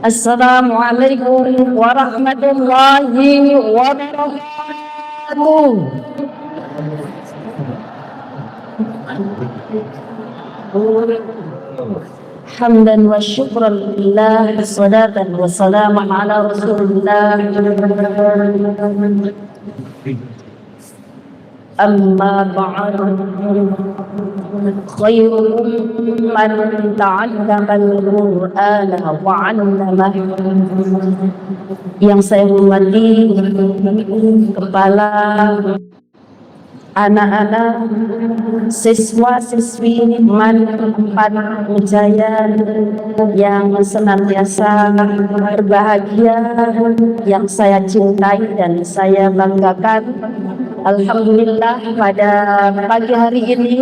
Assalamualaikum warahmatullahi wabarakatuh. Hamdan wa syukran lillah, salatan wa salaman ala rasulillah. Amma ba'd, khairukum man ta'allama al-Qur'ana wa 'allama. Yang saya hormati kepala anak-anak siswa-siswi MAN 4 Mejayan yang senantiasa berbahagia, yang saya cintai dan saya banggakan. Alhamdulillah, pada pagi hari ini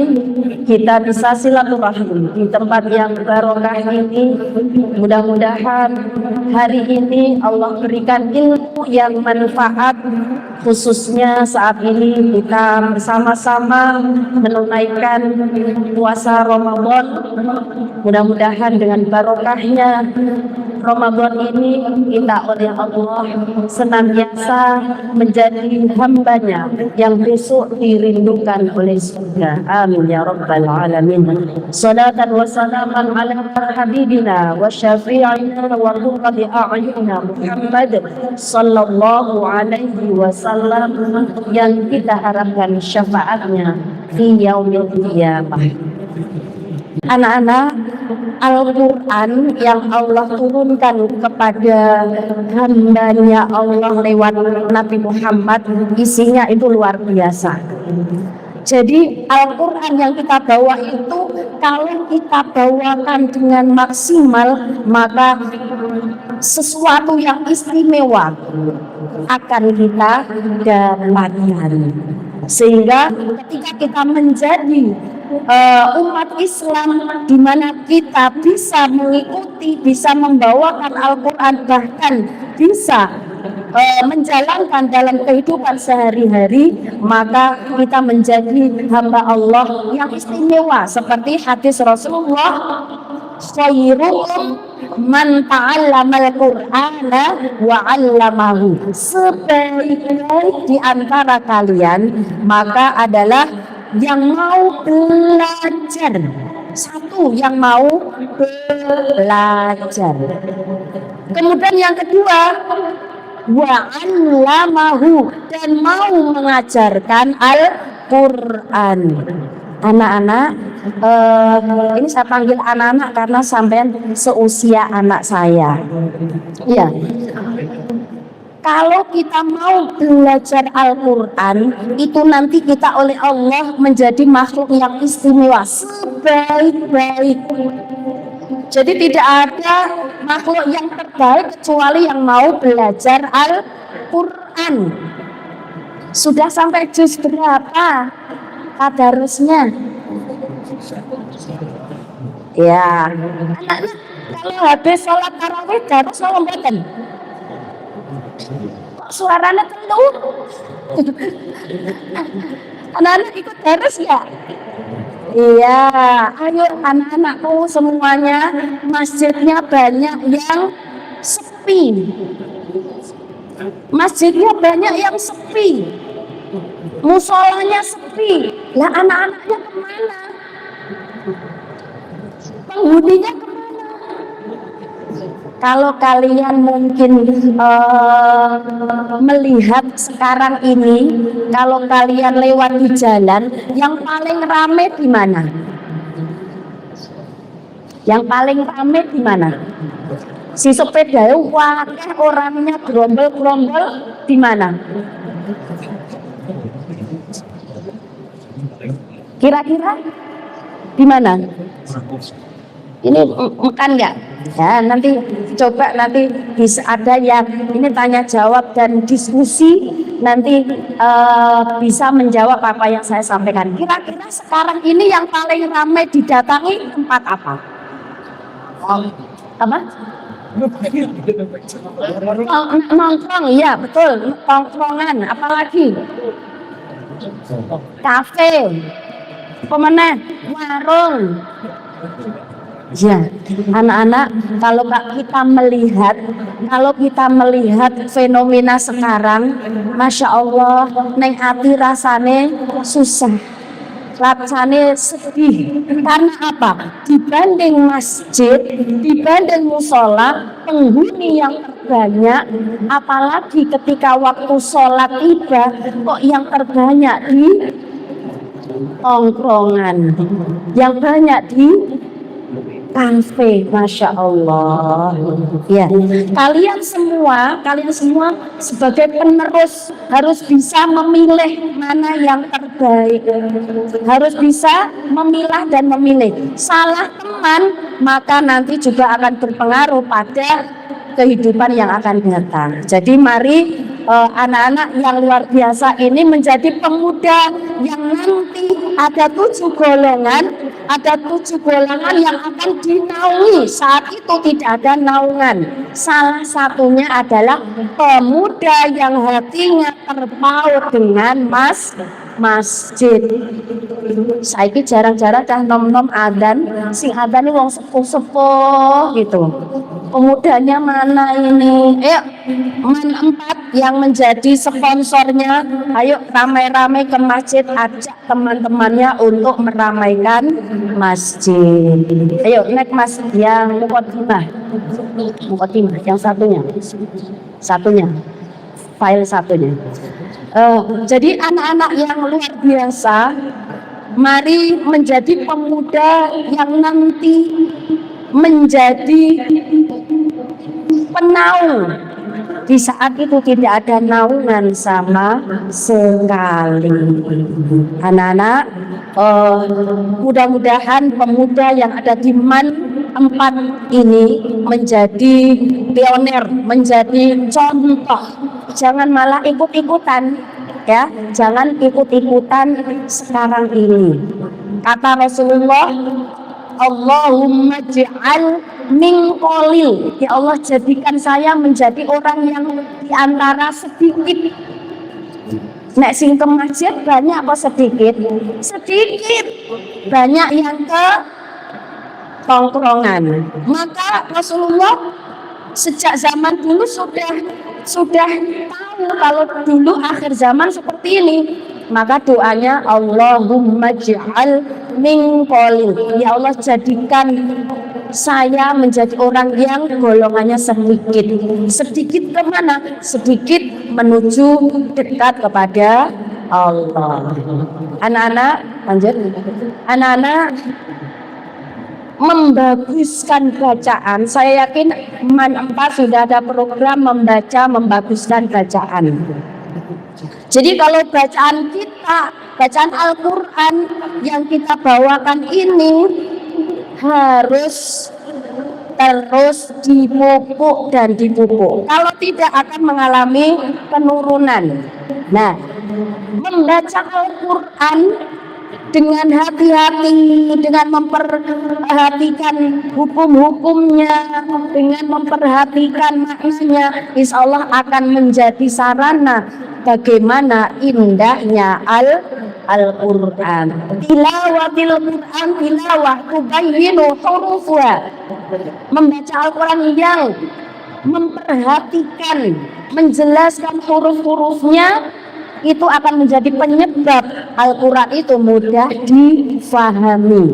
kita bisa silaturahmi di tempat yang barokah ini. Mudah-mudahan hari ini Allah berikan ilmu yang manfaat, khususnya saat ini kita bersama-sama menunaikan puasa Ramadan. Mudah-mudahan dengan barokahnya Ramadan ini kita oleh Allah senantiasa menjadi hambanya yang besok dirindukan oleh surga. Amin ya rabbal alamin. Salatan wa salaman ala habibina wa syafi'ina wa qurrati a'yunina Muhammad sallallahu alaihi wasallam, yang kita harapkan syafaatnya di yaumil qiyamah. Anak-anak, Al-Quran yang Allah turunkan kepada hambanya Allah lewat Nabi Muhammad, isinya itu luar biasa. Jadi Al-Quran yang kita bawa itu, kalau kita bawakan dengan maksimal, maka sesuatu yang istimewa akan kita dapatkan. Sehingga ketika kita menjadi umat Islam di mana kita bisa mengikuti, bisa membawakan Al-Quran, bahkan bisa menjalankan dalam kehidupan sehari-hari, maka kita menjadi hamba Allah yang istimewa. Seperti hadis Rasulullah, khairukum man ta'allamal Qur'ana wa 'allamahu. Sebaik-baik di antara kalian maka adalah yang mau belajar. Satu, yang mau belajar. Kemudian yang kedua, wa 'allamahu, dan mau mengajarkan Al-Qur'an. Anak-anak, ini saya panggil anak-anak karena sampean seusia anak saya. Iya. Kalau kita mau belajar Al-Quran, itu nanti kita oleh Allah menjadi makhluk yang istimewa, sebaik-baik. Jadi tidak ada makhluk yang terbaik kecuali yang mau belajar Al-Quran. Sudah sampai juz berapa tadarusnya? Ya, anak-anak, kalau habis sholat tarawih darus mau mboten? Kok suaranya tentu? Anak-anak ikut darus ya? Iya, ayo anak-anakku semuanya, masjidnya banyak yang sepi. Masjidnya banyak yang sepi. Musolanya sepi. Lah anak-anaknya kemana? Penghuninya kemana? Kalau kalian mungkin melihat sekarang ini, kalau kalian lewat di jalan, yang paling rame di mana? Yang paling rame di mana? Si sepeda wakeh orangnya gerombol-gerombol di mana? Kira-kira di mana? Ini makan nggak? Ya, nanti coba, nanti bisa ada yang ini tanya jawab dan diskusi, nanti bisa menjawab apa yang saya sampaikan. Kira-kira sekarang ini yang paling ramai didatangi tempat apa? Apa? Nongkrong, iya betul, nongkrongan. Apalagi? Kafe, pemenang, warung. Ya, anak-anak, kalau kita melihat fenomena sekarang, masya Allah, neng ati rasane susah, rasane sedih. Karena apa? Dibanding masjid, dibanding musola, penghuni yang terbanyak, apalagi ketika waktu sholat tiba, kok yang terbanyak di tongkrongan, yang banyak di kafe, masya Allah. Ya, kalian semua sebagai penerus harus bisa memilih mana yang terbaik, harus bisa memilah dan memilih. Salah teman maka nanti juga akan berpengaruh pada kehidupan yang akan datang. Jadi mari anak-anak yang luar biasa ini menjadi pemuda yang nanti ada 7 golongan, yang akan dinaungi. Saat itu tidak ada naungan. Salah satunya adalah pemuda yang hatinya terpaut dengan masjid. Saiki jarang-jarang dah nom-nom adzan, sing adzan wong sepuh-sepuh gitu. Pemudanya mana ini? Ayo, Man 4 yang menjadi sponsornya, ayo ramai-ramai ke masjid, ajak teman-temannya untuk meramaikan masjid. Ayo naik mas yang mukotimah, yang satunya, file satunya. Jadi anak-anak yang luar biasa, mari menjadi pemuda yang nanti menjadi penaung. Di saat itu tidak ada naungan sama sekali. Anak-anak, mudah-mudahan pemuda yang ada di MAN 4 ini menjadi pioner, menjadi contoh. Jangan malah ikut-ikutan, ya, jangan ikut-ikutan sekarang ini. Kata Rasulullah, Allahumma ja'al min qalil, ya Allah jadikan saya menjadi orang yang diantara sedikit. Nek sing ke masjid banyak apa sedikit? Sedikit. Banyak yang ke tongkrongan. Maka Rasulullah sejak zaman dulu sudah tahu kalau dulu akhir zaman seperti ini. Maka doanya Allahumma ja'al min qalil, ya Allah jadikan saya menjadi orang yang golongannya sedikit. Sedikit kemana? Sedikit menuju dekat kepada Allah. Anak-anak, lanjut. Anak-anak, membaguskan bacaan. Saya yakin MAN 4 sudah ada program membaguskan bacaan. Jadi kalau bacaan kita, bacaan Al-Quran yang kita bawakan ini harus terus dipupuk dan dipupuk. Kalau tidak akan mengalami penurunan. Nah, membaca Al-Quran dengan hati-hati, dengan memperhatikan hukum-hukumnya, dengan memperhatikan maknanya, insya Allah akan menjadi sarana bagaimana indahnya Al-Quran. Tilawatil Quran tilawah tubayyinu hurufah. Membaca Al-Quran yang memperhatikan, menjelaskan huruf-hurufnya, itu akan menjadi penyebab Al-Quran itu mudah difahami.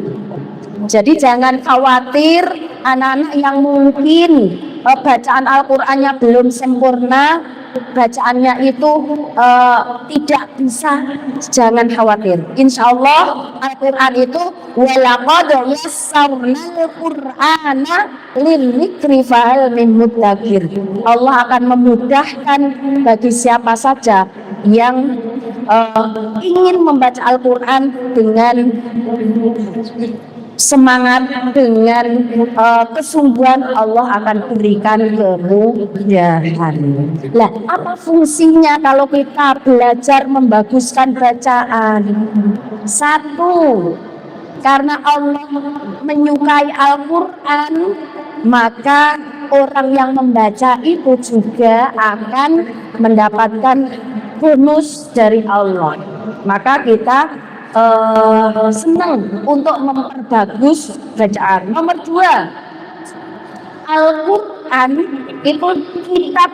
Jadi jangan khawatir anak-anak yang mungkin bacaan Al-Qurannya belum sempurna, bacaannya itu tidak bisa, jangan khawatir. Insya Allah Al-Quran itu walaqad yassarnal Qur'ana lidzikri fahal min mudzakir. Allah akan memudahkan bagi siapa saja yang ingin membaca Al-Quran dengan semangat, dengan kesungguhan, Allah akan berikan kemudahan. Lah, apa fungsinya kalau kita belajar membaguskan bacaan? Satu, karena Allah menyukai Al-Quran, maka orang yang membaca itu juga akan mendapatkan bonus dari Allah. Maka kita senang untuk memperbagus bacaan. Nomor dua, Al-Quran itu kitab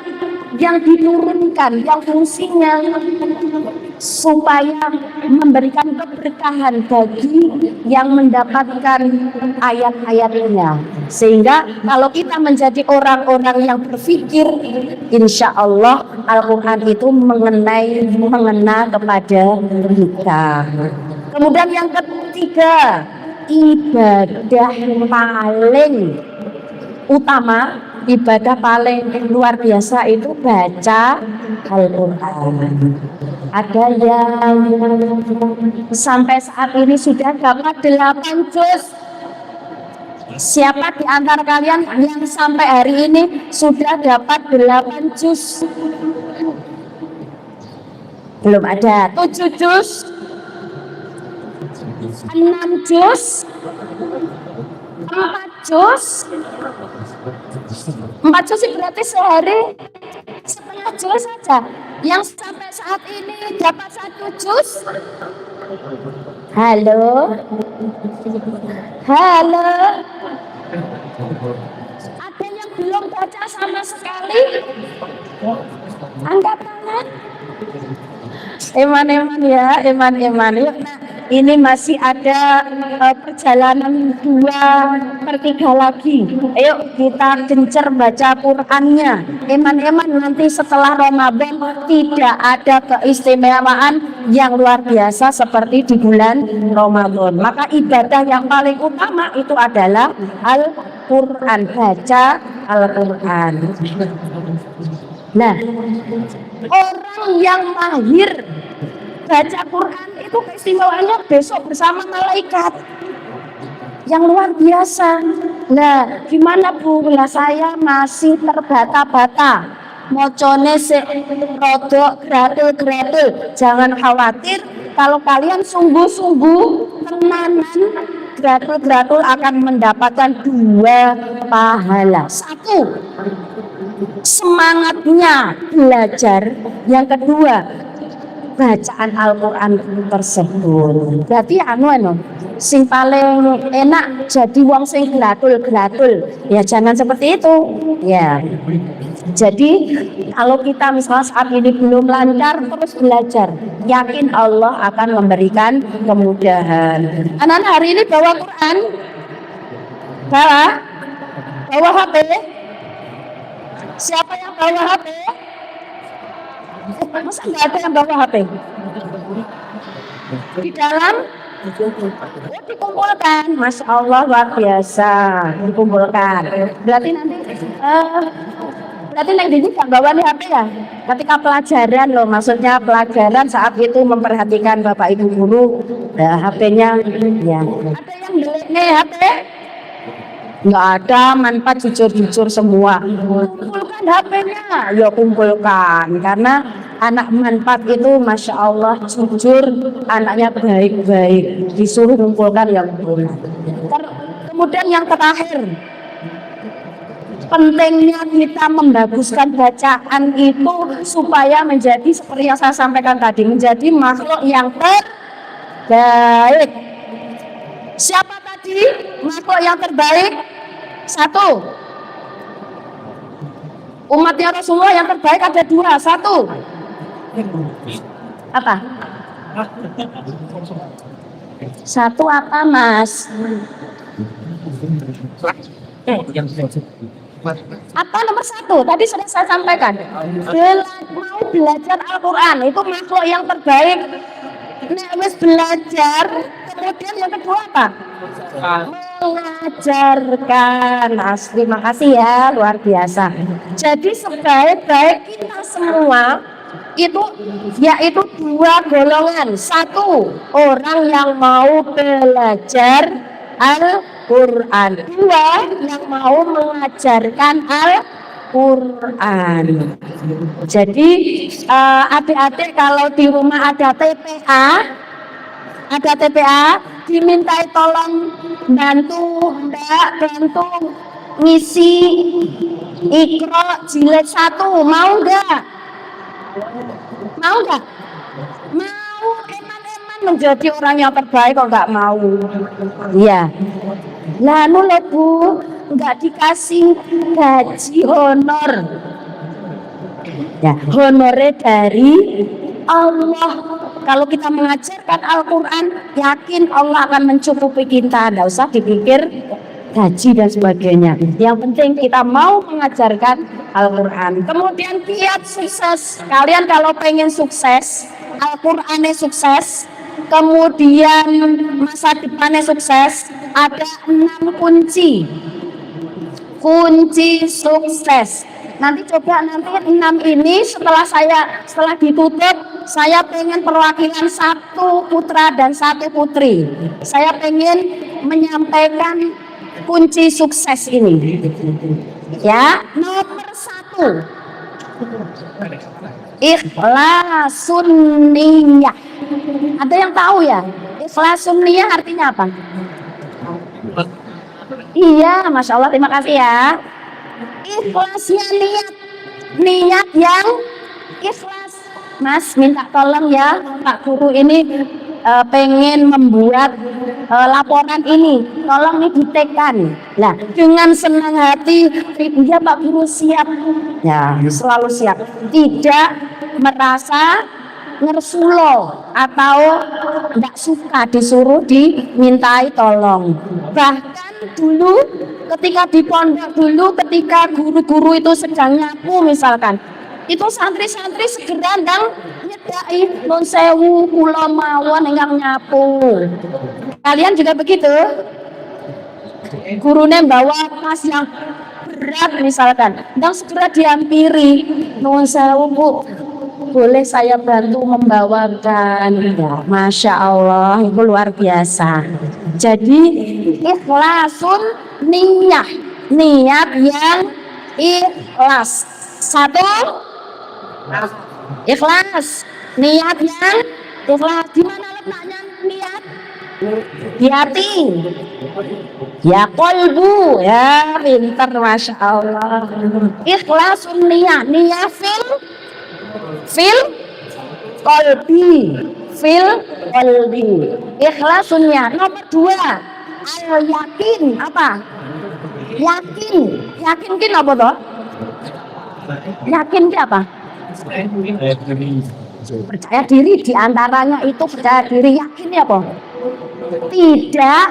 yang diturunkan, yang fungsinya supaya memberikan keberkahan bagi yang mendapatkan ayat-ayatnya. Sehingga kalau kita menjadi orang-orang yang berpikir, insya Allah Al-Quran itu mengena kepada kita. Kemudian yang ketiga, ibadah paling utama, ibadah paling luar biasa itu baca Al-Quran. Ada yang sampai saat ini sudah dapat 8 juz. Siapa di antara kalian yang sampai hari ini sudah dapat 8 juz? Belum ada. 7 juz, 6 juz, 4 juz. 4 juz berarti sehari setengah juz saja. Yang sampai saat ini dapat 1 juz. Halo, halo. Ada yang belum baca sama sekali? Angkat tangan. Eman-eman ya, eman-eman. Yuk, nah, ini masih ada perjalanan 2/3 lagi. Ayo kita gencar baca Qurannya. Eman-eman, nanti setelah Ramadan tidak ada keistimewaan yang luar biasa seperti di bulan Ramadan. Maka ibadah yang paling utama itu adalah Al-Quran, baca Al-Quran. Nah, orang yang mahir baca Quran itu keistimewaannya besok bersama malaikat yang luar biasa. Nah, gimana Bu? Lah saya masih terbata-bata. Mocone se rodok gratul-gratul. Jangan khawatir, kalau kalian sungguh-sungguh tenanan, gratul-gratul akan mendapatkan 2 pahala. 1, semangatnya belajar. Yang kedua, bacaan Al-Quran tersebut. Berarti sing paling enak jadi wong sing gratul-gratul. Ya jangan seperti itu. Ya. Jadi kalau kita misalnya saat ini belum lancar, terus belajar. Yakin Allah akan memberikan kemudahan. Anak-anak hari ini bawa Quran? Bawa HP? Siapa yang bawa HP? Masa nggak ada yang bawa HP? Di dalam? Dikumpulkan. Masya Allah, luar biasa. Dikumpulkan. Berarti nanti ini nggak bawa nih HP ya? Ketika pelajaran loh, maksudnya pelajaran saat itu memperhatikan Bapak Ibu guru, HP-nya ya. Ada yang delik nih HP? Nggak ada, manfaat jujur-jujur semua. Kumpulkan HP-nya, ya kumpulkan. Karena anak manfaat itu Masya Allah jujur, anaknya baik-baik. Disuruh kumpulkan yang kumpulkan. Kemudian yang terakhir, pentingnya kita membaguskan bacaan itu supaya menjadi seperti yang saya sampaikan tadi, menjadi makhluk yang terbaik. Siapa tadi makhluk yang terbaik? 1, umatnya Rasulullah yang terbaik ada 2. 1, apa? 1 apa Mas? Apa nomor 1? Tadi sudah saya sampaikan. Mau belajar Al-Quran itu makhluk yang terbaik. Nek wis belajar, kemudian yang kedua apa? Mengajarkan. Asli, makasih ya, luar biasa. Jadi sebaik-baik kita semua itu yaitu 2 golongan. 1, orang yang mau belajar Al-Quran. 2, yang mau mengajarkan Al-Quran. Jadi adik-adik kalau di rumah ada TPA, dimintai tolong bantu ngisi Iqra jilid 1. Mau nggak? Mau, eman-eman menjadi orang yang terbaik kok nggak mau. Iya. Lalu loh Bu, nggak dikasih gaji honor. Ya, honornya dari Allah. Kalau kita mengajarkan Al-Quran, yakin Allah akan mencukupi kita. Nggak usah dipikir gaji dan sebagainya. Yang penting kita mau mengajarkan Al-Quran. Kemudian kiat sukses. Kalian kalau pengen sukses, Al-Qurannya sukses, kemudian masa depannya sukses, ada 6 kunci. Kunci sukses. Nanti coba nanti 6 ini setelah ditutup, saya pengen perwakilan 1 putra dan 1 putri. Saya pengen menyampaikan kunci sukses ini. Ya, nomor 1. Ikhlasun niyah. Ada yang tahu ya? Ikhlasun niyah artinya apa? Iya, Masya Allah, terima kasih ya. Ikhlasnya niat yang ikhlas. Mas minta tolong ya Pak Guru ini pengen membuat laporan ini, tolong nih ditekan. Nah, dengan senang hati, iya Pak Guru siap. Ya, selalu siap. Tidak merasa ngersulo atau tidak suka disuruh dimintai tolong. Bahkan dulu ketika di pondok dulu, ketika guru-guru itu sedang nyapu misalkan, itu santri-santri segera ndang nyedai nun sewu kula mawon ingkang nyapu. Kalian juga begitu? Gurunya bawa tas yang berat misalkan, ndang segera dihampiri, nun sewu Bu, boleh saya bantu membawakan? Ya, Masya Allah, itu luar biasa. Jadi ikhlasun niyah, niat yang ikhlas. 1, ikhlas, niat yang ikhlas. Di mana letaknya niat? Di hati. Ya kolbu, ya pintar, Masya Allah. Ikhlasun niyah, niyah fil kolbi, ikhlasunnya. Nomor 2, al yakin. Apa? Yakin kin apa toh? Yakin ki apa? Percaya diri, diantaranya itu percaya diri. Yakin apa? Tidak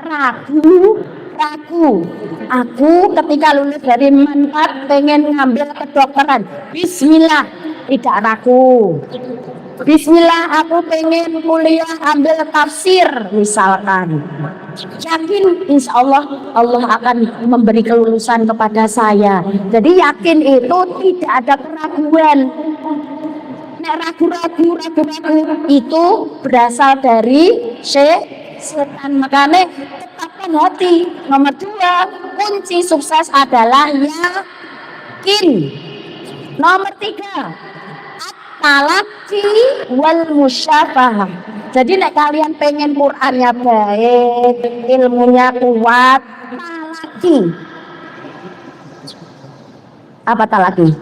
ragu. Aku ketika lulus dari manfaat pengen ngambil kedokteran, bismillah, tidak ragu. Bismillah, aku pengen kuliah ambil tafsir misalkan, yakin insya Allah Allah akan memberi kelulusan kepada saya. Jadi yakin itu tidak ada keraguan. Nek ragu-ragu itu berasal dari setan. Makanya tetapkan hati. Nomor 2, kunci sukses adalah yakin. Nomor 3, talaki wal musyafahah. Jadi nek kalian pengen Qur'annya baik, ilmunya kuat, talaki. Apa talaki?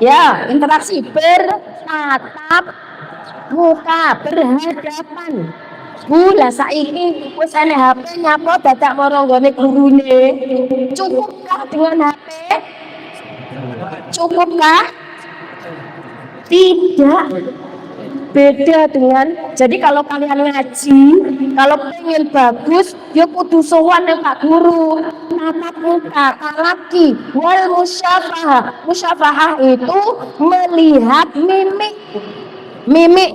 Ya, interaksi, bertatap muka, berhadapan. Lah saiki wis ana HP nyapa dadak marang nggone gurune. Cukupkah dengan HP? Cukupkah? Tidak. Beda dengan, jadi kalau kalian ngaji, kalau pengen bagus, ya kudu sowan nang Pak Guru. Tatap muka, talaki, wal musyafahah. Musyafahah itu melihat mimik.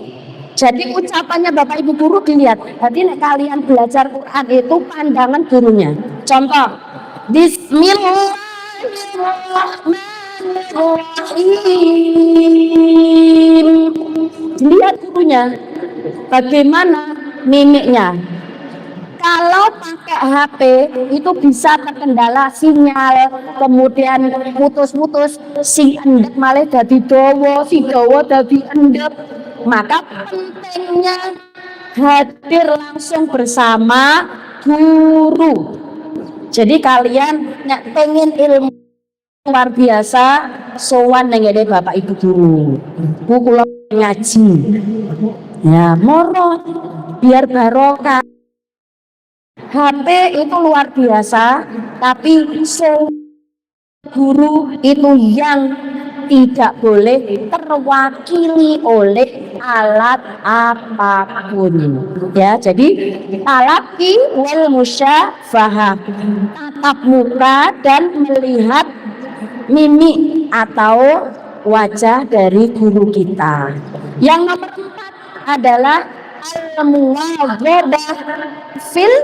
Jadi ucapannya Bapak Ibu guru dilihat. Jadi nek kalian belajar Quran itu pandangan gurunya. Contoh, Bismillahirrahmanirrahim. Lihat gurunya, bagaimana mimiknya. Kalau pakai HP itu bisa terkendala sinyal, kemudian putus-putus, si endek malah jadi dawa, si dawa jadi endek. Maka pentingnya hadir langsung bersama guru. Jadi kalian pengen ilmu luar biasa sowan nang ngene Bapak Ibu guru. Bu kula ngaji. Ya, moro biar barokah. HP itu luar biasa, tapi guru itu yang tidak boleh terwakili oleh alat apapun. Ya, jadi talaki wal musyafahah, tatap muka dan melihat mimik atau wajah dari guru kita. Yang nomor 4 adalah al-muwadhadah fil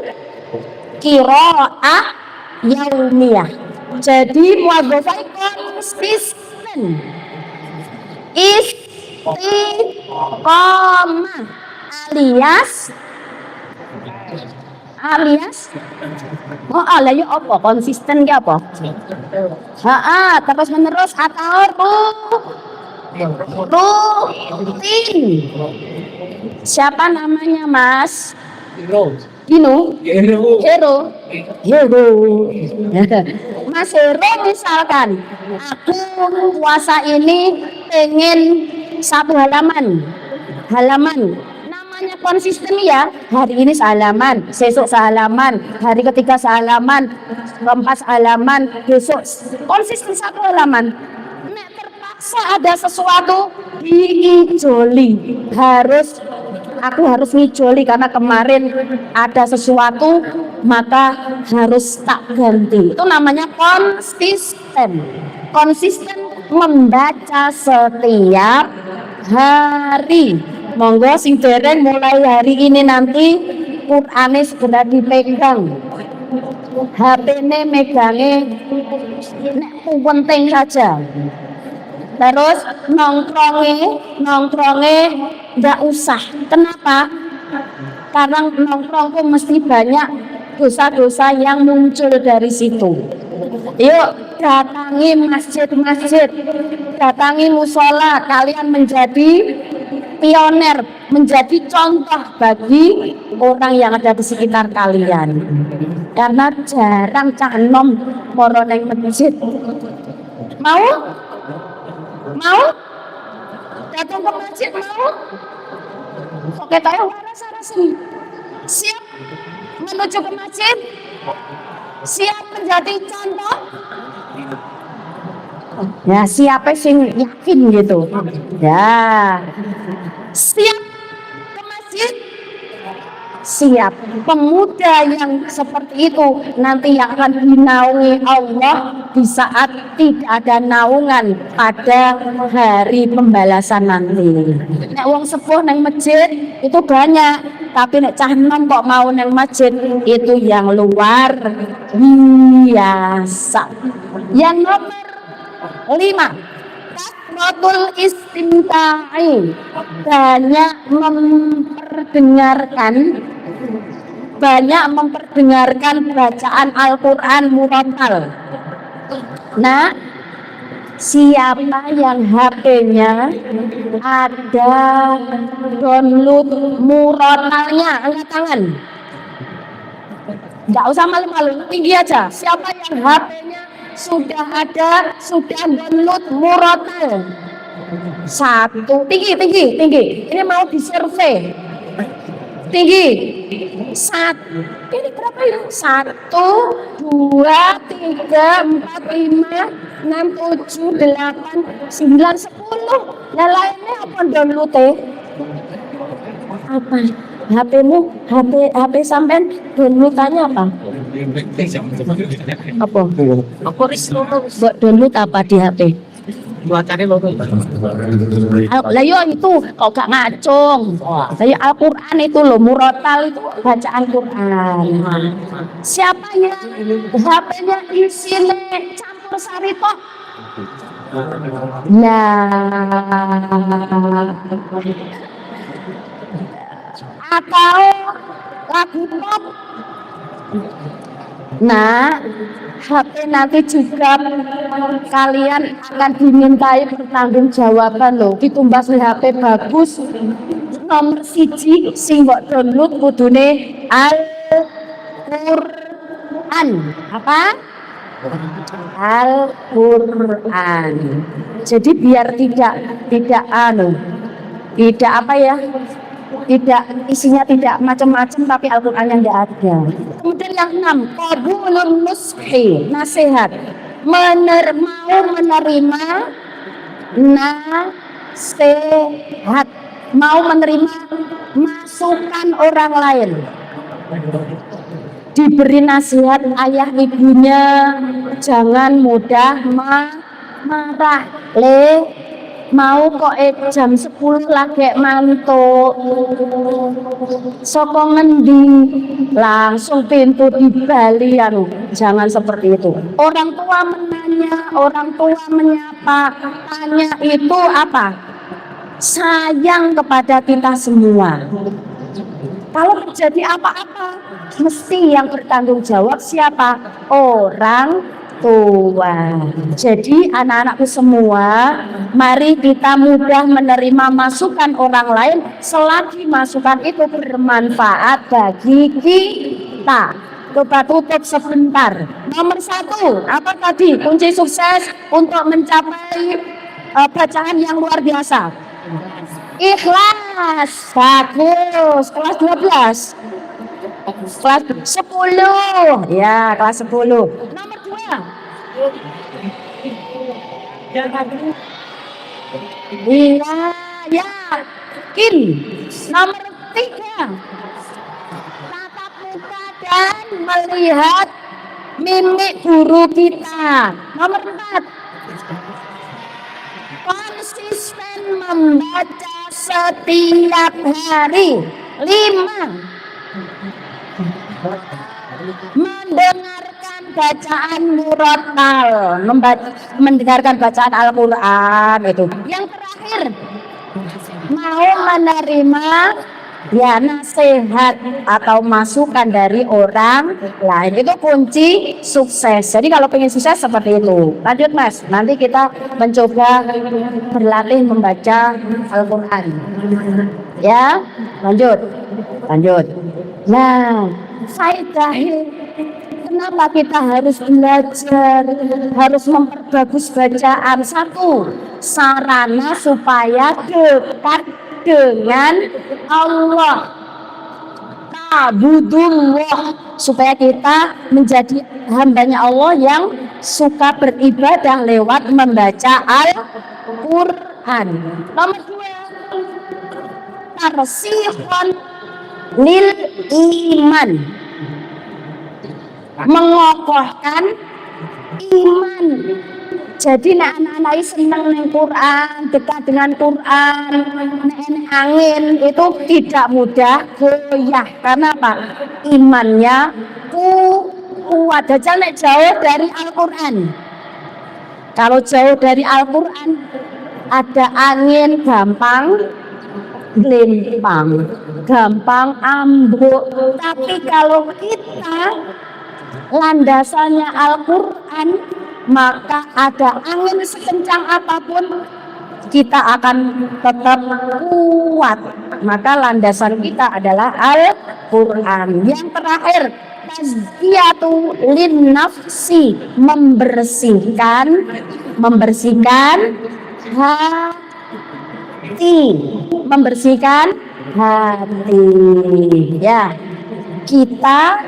qiraah yaumiyah. Jadi muwadhadah konsisten, istiqomah alias oh lah ya apa konsisten ki apa? Terus menerus atau rutin. Siapa namanya Mas? Hero. Mas Hero misalkan aku puasa ini pengen 1 halaman namanya konsisten ya, hari ini sehalaman, besok sehalaman, hari ketiga sehalaman, keempat sehalaman, besok konsisten 1 halaman. Nek terpaksa ada sesuatu diijoli, aku harus ngijoli karena kemarin ada sesuatu maka harus tak ganti. Itu namanya konsisten membaca setiap hari. Monggo sing dereng mulai hari ini nanti Qur'ane segera dipegang, HP-ne megange nek penting saja. Terus nongkrongnya nggak usah. Kenapa? Karena nongkrongku mesti banyak dosa-dosa yang muncul dari situ. Yuk datangi masjid, datangi musola, kalian menjadi pioner, menjadi contoh bagi orang yang ada di sekitar kalian. Karena jarang cah enom moro nang masjid. Mau datang ke masjid, mau oke tayo waras siap menuju ke masjid, siap menjadi contoh ya, siapa sing yakin gitu ya, siap ke masjid, siap. Pemuda yang seperti itu nanti yang akan dinaungi Allah di saat tidak ada naungan pada hari pembalasan nanti. Nek wong sepuh nang masjid itu banyak, tapi nek cah enom kok mau nang masjid itu yang luar biasa. Yang nomor 5, kasratul istimta'i, banyak memperdengarkan bacaan Al-Quran murattal. Nah, siapa yang HP-nya ada download murattalnya, angkat tangan. Nggak usah malu-malu, tinggi aja. Siapa yang HP-nya sudah download murattal? 1, tinggi. Ini mau disurvei. Tinggi. 1. Ini berapa ini? 1, 2, 3, 4, 5, 6, 7, 8, 9, 10. Yang lainnya apa download-nya? Apa? HP sampean download-nya apa? Apa? Buat download apa di HP? Lah yo itu kok gak ngacung. Saya Al-Qur'an itu loh, murattal itu bacaan Qur'an. Siapa yang HP-nya isinya campur sari tok? Nah, atau lagu pop. Nah, HP nanti juga kalian akan dimintai pertanggungjawaban loh. Ditumbas HP bagus, nomor 1 sing mbok download kudune Al-Qur'an. Apa? Al-Quran. Jadi biar tidak tidak apa ya, tidak isinya tidak macam-macam tapi Al-Quran yang tidak ada. Kemudian yang 6, qabulun nushi, nasihat. Mau menerima nasihat, mau menerima masukan orang lain. Diberi nasihat ayah ibunya, jangan mudah marah. Mau kok jam 10 lagi mantuk, saka ngendi, langsung pintu dibalian. Jangan seperti itu. Orang tua menanya, orang tua menyapa, tanya itu apa? Sayang kepada kita semua. Kalau terjadi apa-apa, mesti yang bertanggung jawab siapa? Orang tua. Jadi anak-anakku semua, mari kita mudah menerima masukan orang lain selagi masukan itu bermanfaat bagi kita. Coba tutup sebentar. Nomor 1, apa tadi kunci sukses untuk mencapai bacaan yang luar biasa? Ikhlas. Bagus. Kelas 12. Kelas 10. Ya, kelas 10. Nomor 2. Iya, yakin. Nomor 3. Tatap muka dan melihat mimik guru kita. Nomor 4. Konsisten membaca setiap hari. 5. Mendengarkan bacaan murattal, mendengarkan bacaan Al-Quran itu. Yang terakhir, mau menerima ya nasihat atau masukan dari orang lain. Itu kunci sukses. Jadi kalau pengen sukses seperti itu. Lanjut Mas, nanti kita mencoba berlatih membaca Al-Quran. Ya, lanjut. Nah, faedahnya kenapa kita harus belajar, harus memperbagus bacaan? 1, sarana supaya dekat dengan Allah, ta'budullah, supaya kita menjadi hambanya Allah yang suka beribadah lewat membaca Al-Quran. Nomor 2, tarsihon lil iman, mengokohkan iman. Jadi anak-anak senang dengan Quran, dekat dengan Quran, angin itu tidak mudah goyah. Karena apa? Imannya kuat. Dajjal nek jauh dari Al-Quran. Kalau jauh dari Al-Quran, ada angin gampang gelimpang, gampang ambruk. Tapi kalau kita landasannya Al-Quran, maka ada angin sekencang apapun kita akan tetap kuat. Maka landasan kita adalah Al-Quran. Yang terakhir, tazkiyatu lin nafsi, membersihkan membersihkan hati. Ya, kita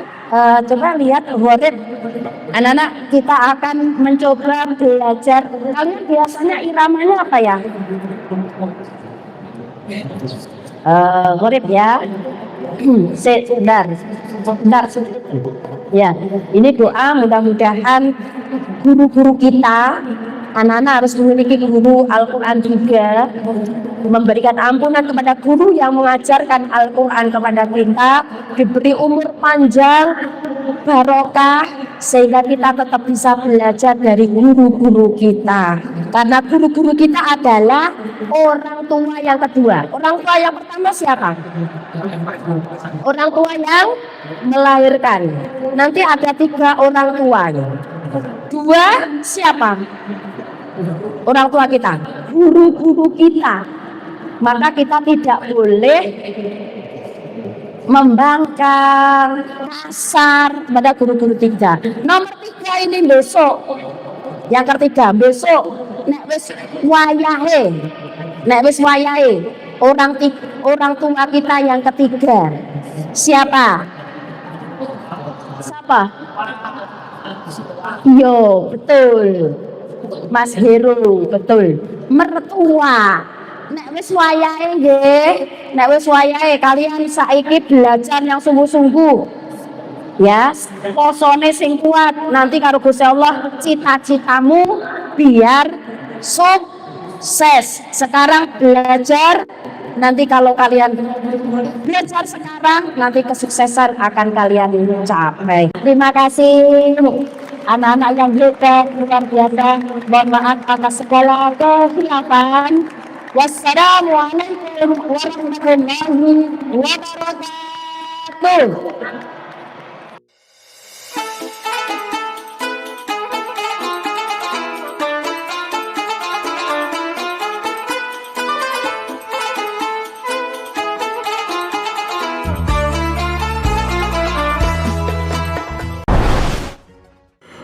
coba lihat Ghorib. Anak-anak, kita akan mencoba belajar. Kalian biasanya iramanya apa ya? Ghorib ya. Sebentar. Ya, ini doa, mudah-mudahan guru-guru kita, anak-anak harus memiliki guru Al-Quran juga, memberikan ampunan kepada guru yang mengajarkan Al-Quran kepada kita, diberi umur panjang, barokah, sehingga kita tetap bisa belajar dari guru-guru kita. Karena guru-guru kita adalah orang tua yang kedua. Orang tua yang pertama siapa? Orang tua yang melahirkan. Nanti ada 3 orang tua. 2 siapa? Orang tua kita, guru-guru kita. Maka kita tidak boleh membangkang, kasar kepada guru-guru kita. Nomor 3 ini besok. Yang ketiga, besok nek wis wayahe orang tua kita yang ketiga. Siapa? Yo, betul. Mas Heru, betul. Mertua. Nek wis wayahe nggih, nek wis wayahe kalian saiki belajar yang sungguh-sungguh. Ya, posone sing kuat. Nanti karo Gusti Allah cita-citamu biar sukses. Sekarang belajar, nanti kalau kalian belajar sekarang, nanti kesuksesan akan kalian capai. Terima kasih anak-anak yang hebat, luar biasa. Mohon maaf atas segala kehilafan. Wassalamualaikum warahmatullahi wabarakatuh.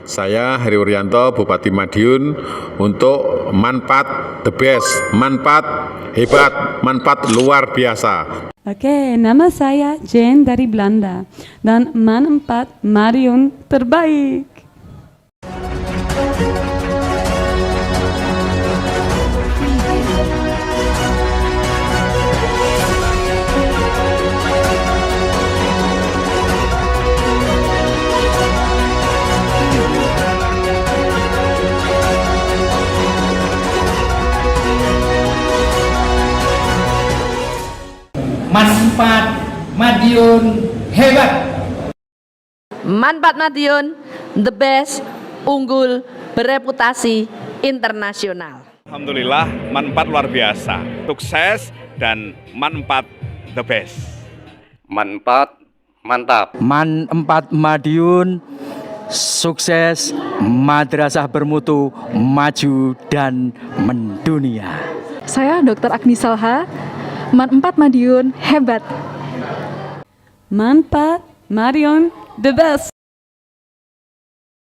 Saya Heri Wuryanto, Bupati Madiun, untuk manfaat the best, manfaat hebat, manfaat luar biasa. Oke, nama saya Jane dari Belanda dan manfaat Madiun terbaik. Manfaat Madiun hebat. Manfaat Madiun the best, unggul, bereputasi internasional. Alhamdulillah, manfaat luar biasa, sukses dan manfaat the best. Manfaat mantap. Manfaat Madiun sukses, madrasah bermutu, maju dan mendunia. Saya Dr. Agni Salha. Manfaat Madiun hebat. Manfaat Madiun the best.